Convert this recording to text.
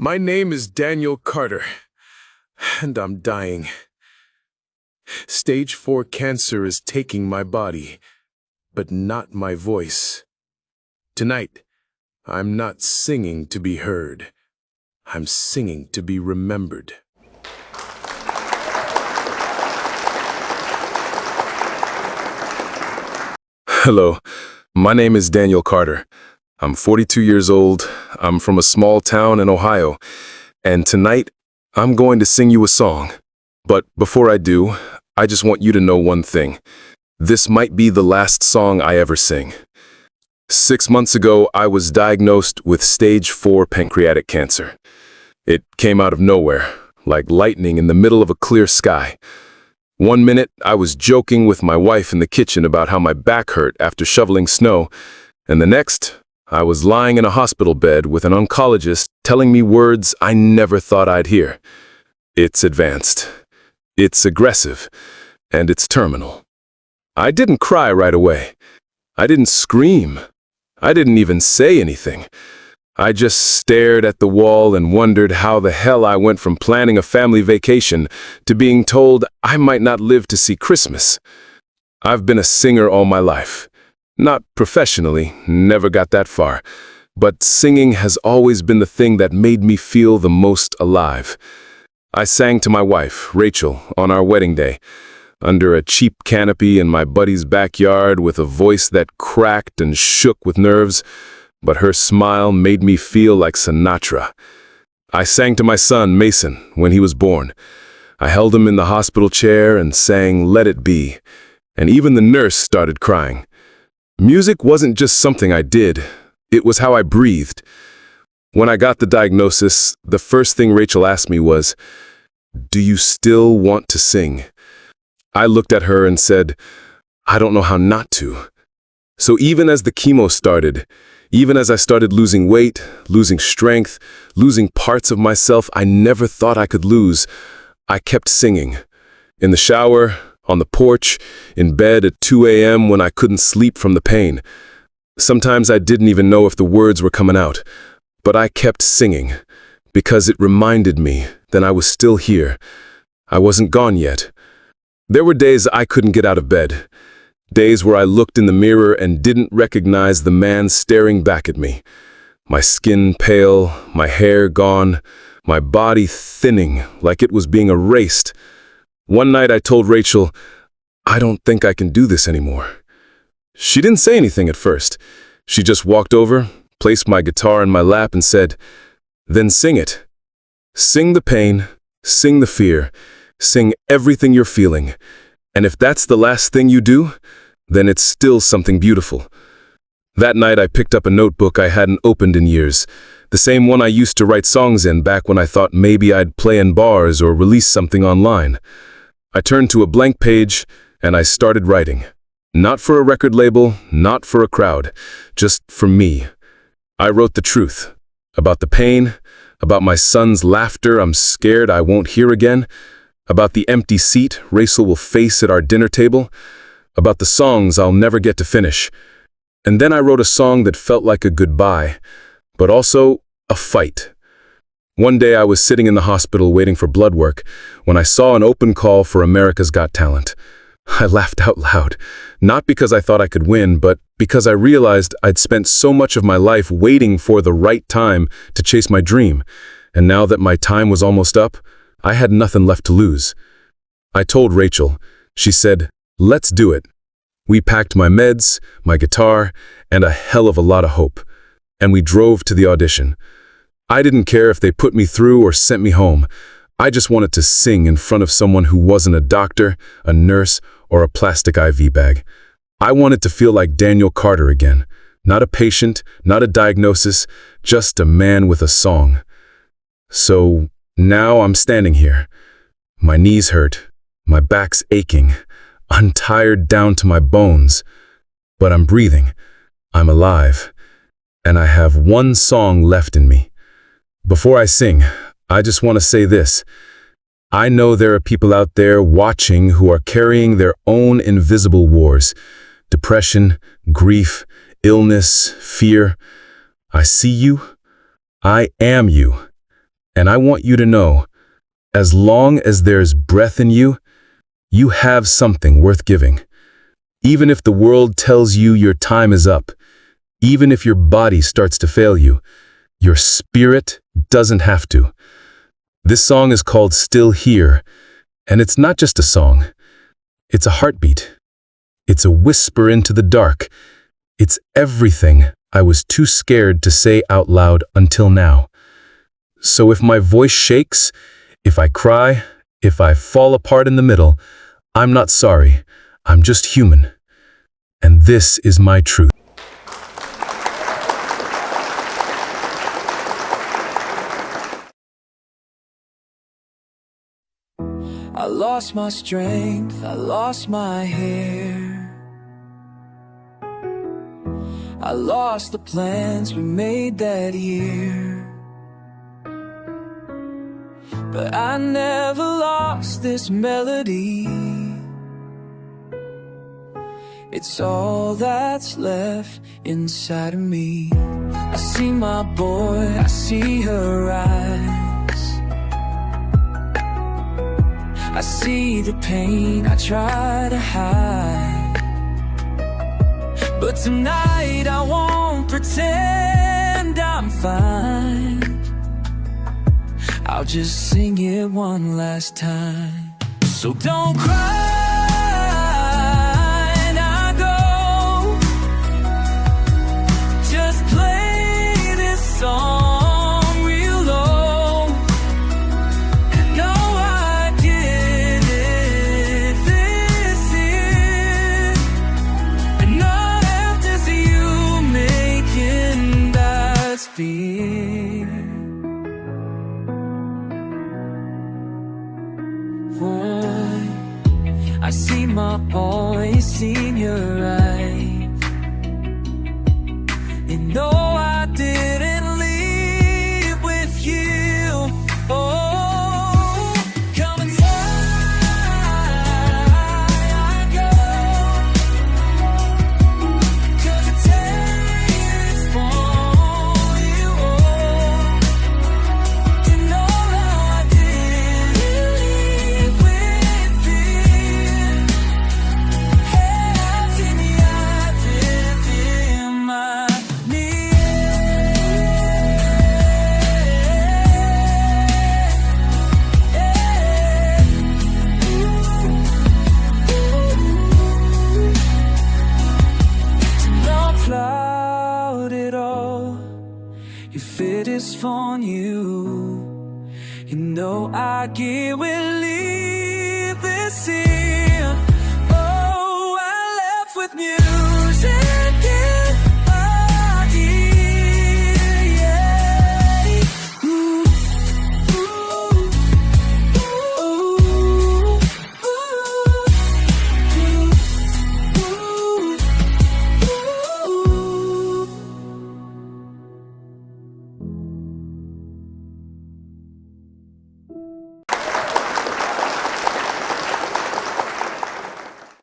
My name is Daniel Carter, and I'm dying. Stage 4 cancer is taking my body, but not my voice. Tonight, I'm not singing to be heard. I'm singing to be remembered. Hello, my name is Daniel Carter. I'm 42 years old. I'm from a small town in Ohio. And tonight, I'm going to sing you a song. But before I do, I just want you to know one thing. This might be the last song I ever sing. 6 months ago, I was diagnosed with stage 4 pancreatic cancer. It came out of nowhere, like lightning in the middle of a clear sky. One minute, I was joking with my wife in the kitchen about how my back hurt after shoveling snow, and the next, I was lying in a hospital bed with an oncologist telling me words I never thought I'd hear. It's advanced, it's aggressive, and it's terminal. I didn't cry right away. I didn't scream. I didn't even say anything. I just stared at the wall and wondered how the hell I went from planning a family vacation to being told I might not live to see Christmas. I've been a singer all my life. Not professionally, never got that far, but singing has always been the thing that made me feel the most alive. I sang to my wife, Rachel, on our wedding day, under a cheap canopy in my buddy's backyard with a voice that cracked and shook with nerves, but her smile made me feel like Sinatra. I sang to my son, Mason, when he was born. I held him in the hospital chair and sang Let It Be, and even the nurse started crying. Music wasn't just something I did, it was how I breathed. When I got the diagnosis, the first thing Rachel asked me was, "Do you still want to sing?" I looked at her and said, "I don't know how not to." So even as the chemo started, even as I started losing weight, losing strength, losing parts of myself I never thought I could lose, I kept singing. In the shower, on the porch, in bed at 2 a.m. when I couldn't sleep from the pain. Sometimes I didn't even know if the words were coming out, but I kept singing because it reminded me that I was still here. I wasn't gone yet. There were days I couldn't get out of bed, days where I looked in the mirror and didn't recognize the man staring back at me. My skin pale, my hair gone, my body thinning like it was being erased. One night I told Rachel, "I don't think I can do this anymore." She didn't say anything at first. She just walked over, placed my guitar in my lap and said, "Then sing it. Sing the pain, sing the fear, sing everything you're feeling. And if that's the last thing you do, then it's still something beautiful." That night I picked up a notebook I hadn't opened in years, the same one I used to write songs in back when I thought maybe I'd play in bars or release something online. I turned to a blank page and I started writing. Not for a record label, not for a crowd, just for me. I wrote the truth. About the pain, about my son's laughter I'm scared I won't hear again, about the empty seat Rachel will face at our dinner table, about the songs I'll never get to finish. And then I wrote a song that felt like a goodbye, but also a fight. One day I was sitting in the hospital waiting for blood work when I saw an open call for America's Got Talent. I laughed out loud, not because I thought I could win, but because I realized I'd spent so much of my life waiting for the right time to chase my dream, and now that my time was almost up, I had nothing left to lose. I told Rachel. She said, "Let's do it." We packed my meds, my guitar, and a hell of a lot of hope, and we drove to the audition. I didn't care if they put me through or sent me home. I just wanted to sing in front of someone who wasn't a doctor, a nurse, or a plastic IV bag. I wanted to feel like Daniel Carter again. Not a patient, not a diagnosis, just a man with a song. So now I'm standing here. My knees hurt, my back's aching. I'm tired down to my bones. But I'm breathing. I'm alive. And I have one song left in me. Before I sing, I just want to say this. I know there are people out there watching who are carrying their own invisible wars. Depression, grief, illness, fear. I see you. I am you. And I want you to know, as long as there's breath in you, you have something worth giving. Even if the world tells you your time is up, even if your body starts to fail you, your spirit doesn't have to. This song is called Still Here, and it's not just a song. It's a heartbeat. It's a whisper into the dark. It's everything I was too scared to say out loud until now. So if my voice shakes, if I cry, if I fall apart in the middle, I'm not sorry. I'm just human. And this is my truth. I lost my strength, I lost my hair. I lost the plans we made that year. But I never lost this melody. It's all that's left inside of me. I see my boy, I see her eyes. I see the pain I try to hide. But tonight I won't pretend I'm fine. I'll just sing it one last time. So don't cry and I go. Just play this song. I see my boy, seen your eyes. And no, I didn't leave with you. Oh, come and I go. 'Cause the taste for you. To know how I didn't leave with you. If it is for you, you know I can't leave this here.